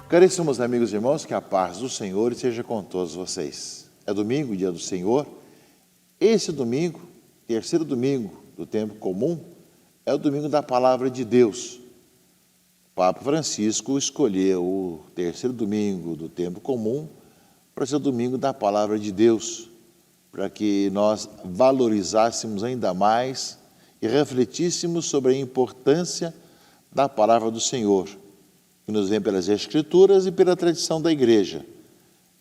Caríssimos amigos e irmãos, que a paz do Senhor esteja com todos vocês. É domingo, dia do Senhor. Esse domingo, terceiro domingo do tempo comum, é o domingo da Palavra de Deus. O Papa Francisco escolheu o terceiro domingo do tempo comum para ser o domingo da Palavra de Deus, para que nós valorizássemos ainda mais e refletíssemos sobre a importância da Palavra do Senhor, que nos vem pelas Escrituras e pela tradição da Igreja.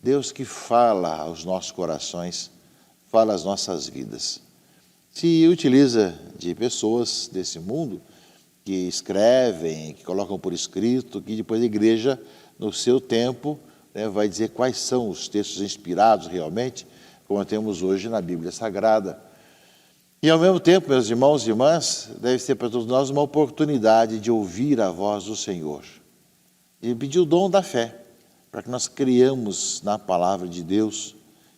Deus que fala aos nossos corações, fala às nossas vidas. Se utiliza de pessoas desse mundo que escrevem, que colocam por escrito, que depois a Igreja, no seu tempo, vai dizer quais são os textos inspirados realmente, como temos hoje na Bíblia Sagrada. E, ao mesmo tempo, meus irmãos e irmãs, deve ser para todos nós uma oportunidade de ouvir a voz do Senhor e pedir o dom da fé, para que nós criamos na palavra de Deus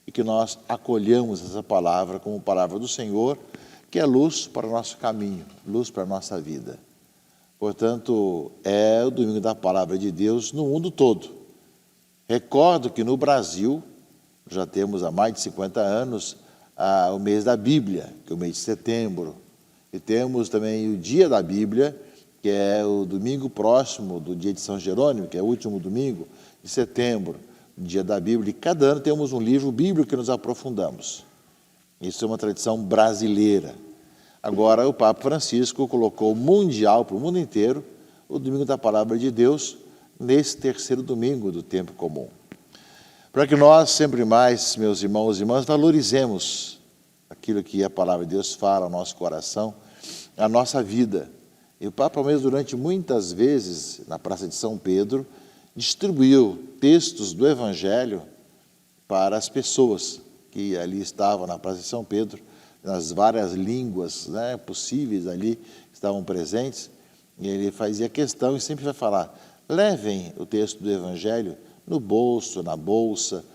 e que nós acolhamos essa palavra como palavra do Senhor, que é luz para o nosso caminho, luz para a nossa vida. Portanto, é o domingo da palavra de Deus no mundo todo. Recordo que no Brasil, já temos há mais de 50 anos, o mês da Bíblia, que é o mês de setembro, e temos também o dia da Bíblia, que é o domingo próximo do dia de São Jerônimo, que é o último domingo de setembro, dia da Bíblia. E cada ano temos um livro bíblico que nos aprofundamos. Isso é uma tradição brasileira. Agora, o Papa Francisco colocou mundial para o mundo inteiro o domingo da Palavra de Deus nesse terceiro domingo do tempo comum. Para que nós, sempre mais, meus irmãos e irmãs, valorizemos aquilo que a Palavra de Deus fala ao nosso coração, a nossa vida. E o Papa mesmo, durante muitas vezes, na Praça de São Pedro, distribuiu textos do Evangelho para as pessoas que ali estavam na Praça de São Pedro, nas várias línguas possíveis ali, estavam presentes, e ele fazia questão e sempre vai falar, levem o texto do Evangelho no bolso, na bolsa,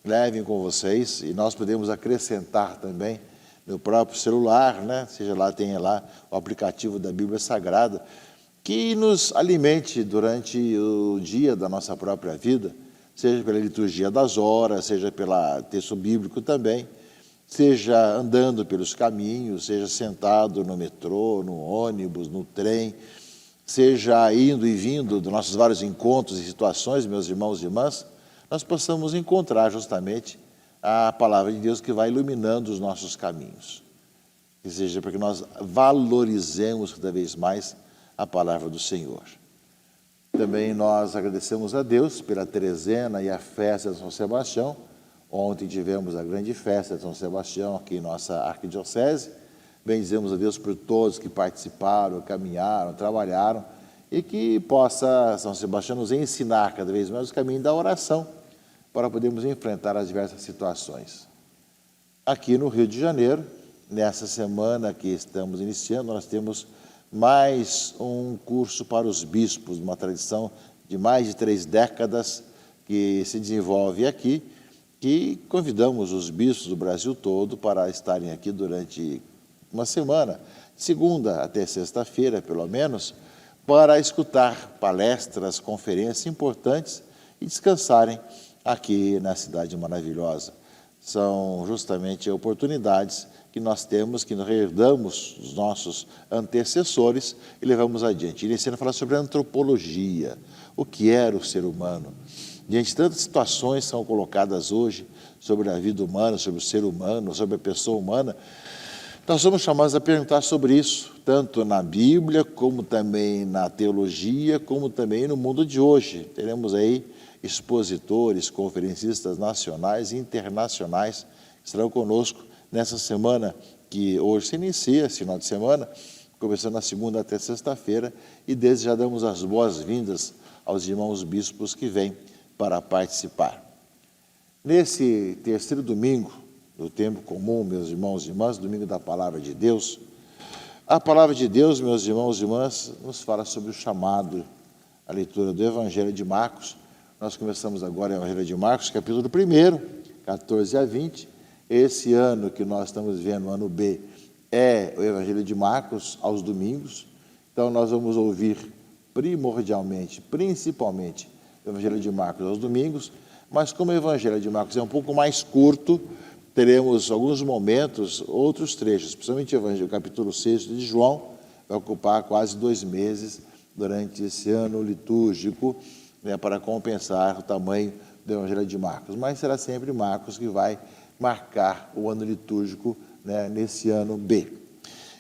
levem com vocês, e nós podemos acrescentar também no próprio celular, seja lá, tenha lá o aplicativo da Bíblia Sagrada, que nos alimente durante o dia da nossa própria vida, seja pela liturgia das horas, seja pelo texto bíblico também, seja andando pelos caminhos, seja sentado no metrô, no ônibus, no trem, seja indo e vindo dos nossos vários encontros e situações, meus irmãos e irmãs, nós possamos encontrar justamente a palavra de Deus que vai iluminando os nossos caminhos. Que seja para que nós valorizemos cada vez mais a palavra do Senhor. Também nós agradecemos a Deus pela trezena e a festa de São Sebastião. Ontem tivemos a grande festa de São Sebastião aqui em nossa arquidiocese. Bendizemos a Deus por todos que participaram, caminharam, trabalharam e que possa São Sebastião nos ensinar cada vez mais o caminho da oração para podermos enfrentar as diversas situações. Aqui no Rio de Janeiro, nessa semana que estamos iniciando, nós temos mais um curso para os bispos, uma tradição de mais de 3 décadas que se desenvolve aqui, que convidamos os bispos do Brasil todo para estarem aqui durante uma semana, de segunda até sexta-feira, pelo menos, para escutar palestras, conferências importantes e descansarem aqui na cidade maravilhosa. São justamente oportunidades que nós temos, que nós herdamos dos nossos antecessores e levamos adiante. Iniciando a falar sobre a antropologia, o que era o ser humano. Diante de tantas situações que são colocadas hoje sobre a vida humana, sobre o ser humano, sobre a pessoa humana, nós somos chamados a perguntar sobre isso, tanto na Bíblia, como também na teologia, como também no mundo de hoje. Teremos aí expositores, conferencistas nacionais e internacionais que estarão conosco nessa semana, que hoje se inicia, esse final de semana, começando na segunda até sexta-feira, e desde já damos as boas-vindas aos irmãos bispos que vêm para participar. Nesse terceiro domingo do tempo comum, meus irmãos e irmãs, domingo da Palavra de Deus, a Palavra de Deus, meus irmãos e irmãs, nos fala sobre o chamado, a leitura do Evangelho de Marcos. Nós começamos agora o Evangelho de Marcos, capítulo 1, 14 a 20. Esse ano que nós estamos vendo, o ano B, é o Evangelho de Marcos aos domingos. Então, nós vamos ouvir primordialmente, principalmente, o Evangelho de Marcos aos domingos, mas como o Evangelho de Marcos é um pouco mais curto, teremos alguns momentos, outros trechos, principalmente o capítulo 6 de João, vai ocupar quase 2 meses durante esse ano litúrgico, né, para compensar o tamanho do Evangelho de Marcos. Mas será sempre Marcos que vai marcar o ano litúrgico, né, nesse ano B.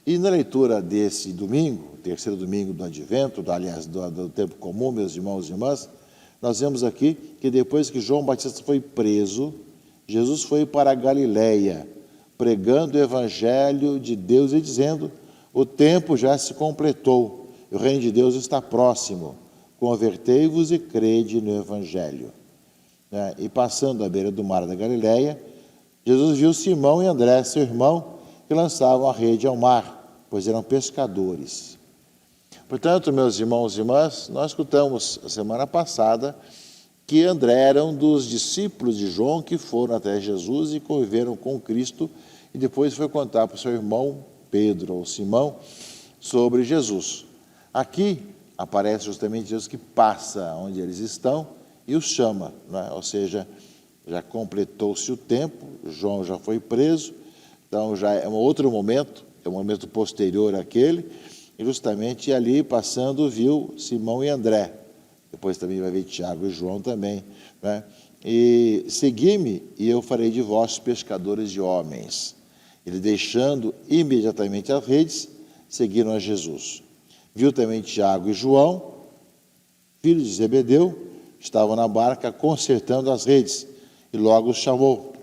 E na leitura desse domingo, terceiro domingo do Advento, do tempo comum, meus irmãos e irmãs, nós vemos aqui que depois que João Batista foi preso, Jesus foi para a Galileia, pregando o Evangelho de Deus e dizendo: o tempo já se completou, o reino de Deus está próximo, convertei-vos e crede no Evangelho. E passando à beira do mar da Galileia, Jesus viu Simão e André, seu irmão, que lançavam a rede ao mar, pois eram pescadores. Portanto, meus irmãos e irmãs, nós escutamos a semana passada que André era um dos discípulos de João que foram até Jesus e conviveram com Cristo, e depois foi contar para o seu irmão Pedro, ou Simão, sobre Jesus. Aqui aparece justamente Jesus que passa onde eles estão e os chama, né? Ou seja, já completou-se o tempo, João já foi preso, então já é um outro momento, é um momento posterior àquele, e justamente ali passando viu Simão e André, depois também vai ver Tiago e João também, né? E segui-me e eu farei de vós pescadores de homens. Ele, deixando imediatamente as redes, seguiram a Jesus. Viu também Tiago e João, filhos de Zebedeu, estavam na barca consertando as redes, e logo os chamou.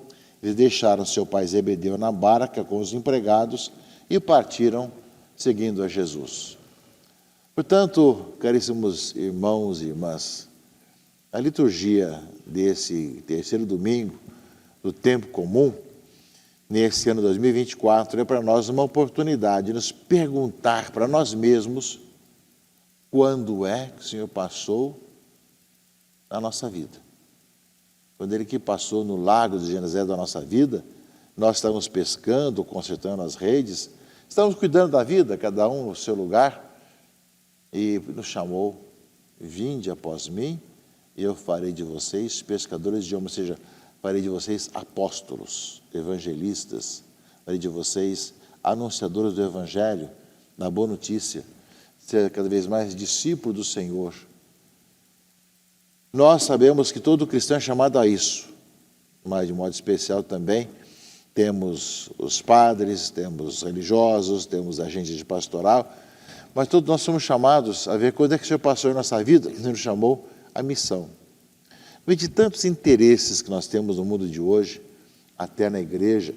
Eles deixaram seu pai Zebedeu na barca com os empregados e partiram seguindo a Jesus. Portanto, caríssimos irmãos e irmãs, a liturgia desse terceiro domingo do tempo comum, nesse ano 2024, é para nós uma oportunidade de nos perguntar para nós mesmos quando é que o Senhor passou na nossa vida. Quando Ele que passou no lago de Genezaré da nossa vida, nós estávamos pescando, consertando as redes, estávamos cuidando da vida, cada um no seu lugar, e nos chamou: vinde após mim, e eu farei de vocês pescadores de homens, ou seja, farei de vocês apóstolos, evangelistas, farei de vocês anunciadores do Evangelho, da boa notícia, ser cada vez mais discípulo do Senhor. Nós sabemos que todo cristão é chamado a isso, mas de modo especial também temos os padres, temos os religiosos, temos agentes de pastoral, mas todos nós somos chamados a ver quando é que o Senhor passou em nossa vida, Ele nos chamou à missão. No meio de tantos interesses que nós temos no mundo de hoje, até na igreja,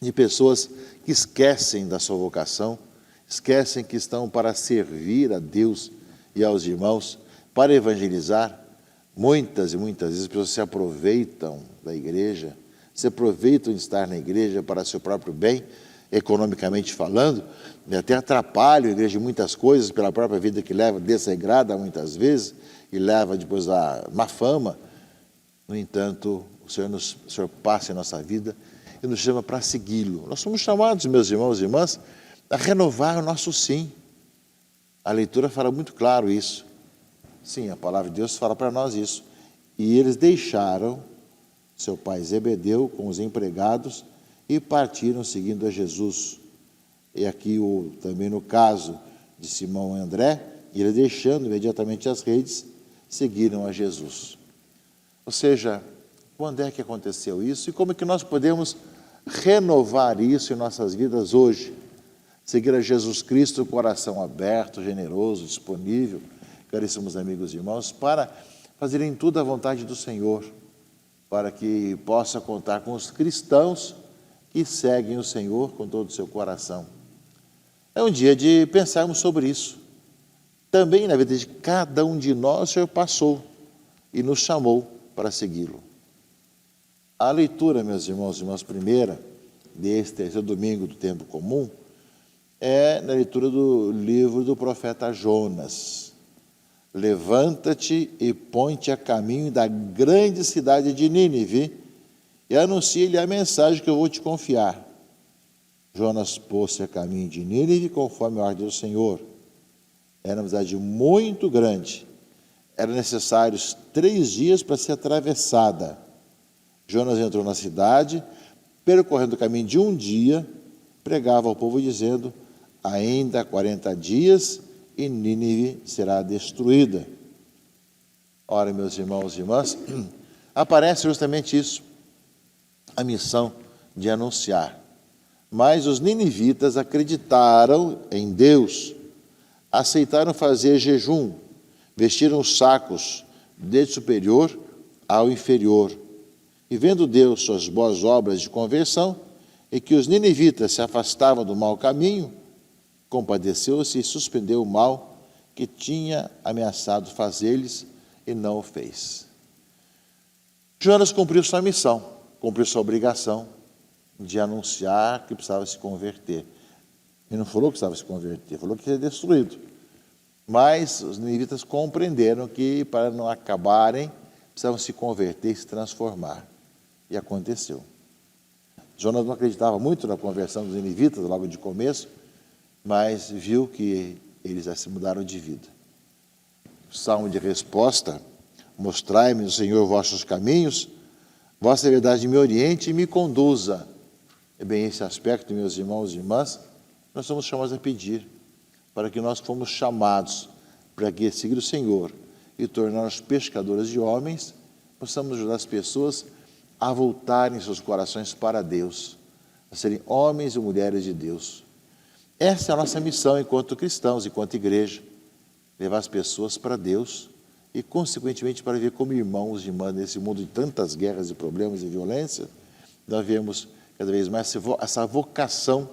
de pessoas que esquecem da sua vocação, esquecem que estão para servir a Deus e aos irmãos, para evangelizar. Muitas e muitas vezes as pessoas se aproveitam da igreja, se aproveitam de estar na igreja para seu próprio bem, economicamente falando, e até atrapalham a igreja em muitas coisas, pela própria vida que leva, desregrada muitas vezes, e leva depois a má fama. No entanto, o Senhor passa em nossa vida e nos chama para segui-lo. Nós somos chamados, meus irmãos e irmãs, a renovar o nosso sim. A leitura fala muito claro isso. Sim, a palavra de Deus fala para nós isso. E eles deixaram seu pai Zebedeu com os empregados e partiram seguindo a Jesus. E aqui também no caso de Simão e André, eles deixando imediatamente as redes, seguiram a Jesus. Ou seja, quando é que aconteceu isso e como é que nós podemos renovar isso em nossas vidas hoje? Seguir a Jesus Cristo, coração aberto, generoso, disponível, caríssimos amigos e irmãos, para fazerem tudo à vontade do Senhor, para que possa contar com os cristãos que seguem o Senhor com todo o seu coração. É um dia de pensarmos sobre isso. Também na vida de cada um de nós, o Senhor passou e nos chamou para segui-lo. A leitura, meus irmãos e irmãs, primeira, deste terceiro domingo do tempo comum, é na leitura do livro do profeta Jonas. Levanta-te e põe-te a caminho da grande cidade de Nínive e anuncia-lhe a mensagem que eu vou te confiar. Jonas pôs-se a caminho de Nínive conforme a ordem do Senhor. Era uma cidade muito grande. Eram necessários 3 dias para ser atravessada. Jonas entrou na cidade, percorrendo o caminho de um dia, pregava ao povo dizendo: ainda 40 dias e Nínive será destruída. Ora, meus irmãos e irmãs, aparece justamente isso, a missão de anunciar. Mas os ninivitas acreditaram em Deus, aceitaram fazer jejum, vestiram os sacos, desde superior ao inferior. E vendo Deus suas boas obras de conversão, e que os ninivitas se afastavam do mau caminho, compadeceu-se e suspendeu o mal que tinha ameaçado fazer-lhes e não o fez. Jonas cumpriu sua missão, cumpriu sua obrigação de anunciar que precisava se converter. Ele não falou que precisava se converter, falou que ia ser destruído. Mas os ninivitas compreenderam que, para não acabarem, precisavam se converter e se transformar. E aconteceu. Jonas não acreditava muito na conversão dos ninivitas, logo de começo, mas viu que eles já se mudaram de vida. O salmo de resposta: mostrai-me, Senhor, vossos caminhos, vossa verdade me oriente e me conduza. É bem esse aspecto, meus irmãos e irmãs, nós somos chamados a pedir, para que nós fomos chamados para que seguir o Senhor e tornar-nos pescadores de homens, possamos ajudar as pessoas a voltarem seus corações para Deus, a serem homens e mulheres de Deus. Essa é a nossa missão enquanto cristãos, enquanto igreja, levar as pessoas para Deus e, consequentemente, para viver como irmãos e irmãs nesse mundo de tantas guerras e problemas e violência. Nós vemos cada vez mais essa vocação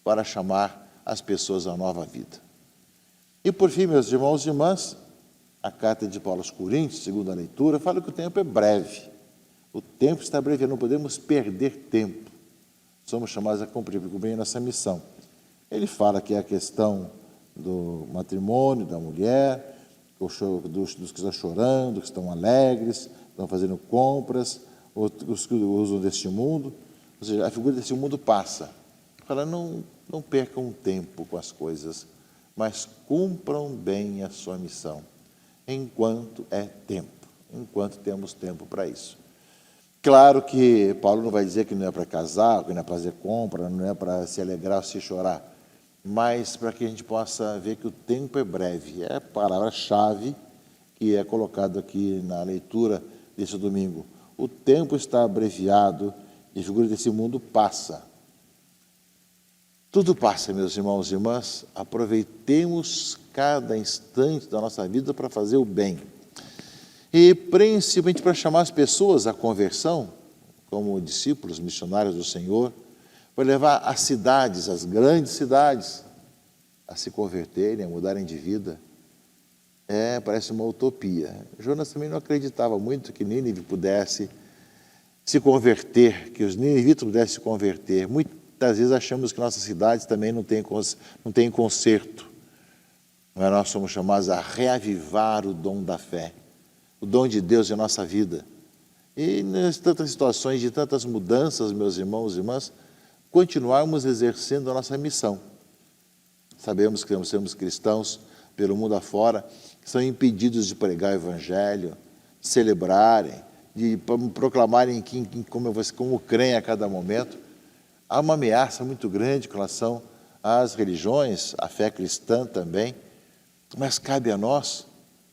para chamar as pessoas à nova vida. E, por fim, meus irmãos e irmãs, a carta de Paulo aos Coríntios, segundo a leitura, fala que o tempo é breve. O tempo está breve, não podemos perder tempo. Somos chamados a cumprir bem nossa missão. Ele fala que é a questão do matrimônio, da mulher, dos que estão chorando, que estão alegres, estão fazendo compras, os que usam deste mundo. Ou seja, a figura desse mundo passa. Fala, não percam tempo com as coisas, mas cumpram bem a sua missão, enquanto é tempo, enquanto temos tempo para isso. Claro que Paulo não vai dizer que não é para casar, que não é para fazer compra, não é para se alegrar ou se chorar, mas para que a gente possa ver que o tempo é breve. É a palavra-chave que é colocada aqui na leitura desse domingo. O tempo está abreviado e a figura desse mundo passa. Tudo passa, meus irmãos e irmãs. Aproveitemos cada instante da nossa vida para fazer o bem. E principalmente para chamar as pessoas à conversão, como discípulos, missionários do Senhor, para levar as cidades, as grandes cidades, a se converterem, a mudarem de vida. Parece uma utopia. Jonas também não acreditava muito que Nínive pudesse se converter, que os ninivitas pudessem se converter. Muitas vezes achamos que nossas cidades também não têm conserto. Mas nós somos chamados a reavivar o dom da fé, o dom de Deus em nossa vida. E nas tantas situações de tantas mudanças, meus irmãos e irmãs, continuarmos exercendo a nossa missão. Sabemos que temos cristãos pelo mundo afora que são impedidos de pregar o Evangelho, de celebrarem, de proclamarem como creem a cada momento. Há uma ameaça muito grande com relação às religiões, à fé cristã também, mas cabe a nós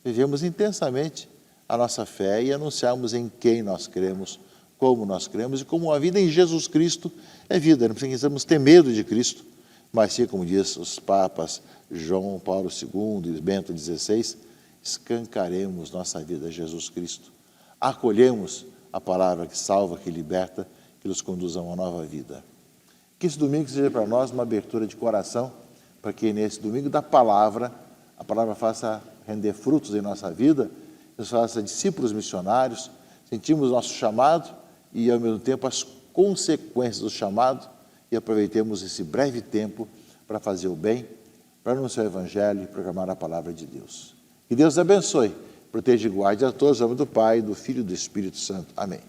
vivemos intensamente a nossa fé e anunciarmos em quem nós cremos, como nós cremos e como a vida em Jesus Cristo é vida. Não precisamos ter medo de Cristo, mas sim, como diz os papas João Paulo II e Bento XVI, escancaremos nossa vida a Jesus Cristo. Acolhemos a palavra que salva, que liberta, que nos conduz a uma nova vida. Que esse domingo seja para nós uma abertura de coração, para que nesse domingo da palavra, a palavra faça render frutos em nossa vida, nos faça discípulos missionários, sentimos nosso chamado e, ao mesmo tempo, as consequências do chamado e aproveitemos esse breve tempo para fazer o bem, para anunciar o Evangelho e proclamar a palavra de Deus. Que Deus abençoe, proteja e guarde a todos, em nome do Pai, do Filho e do Espírito Santo. Amém.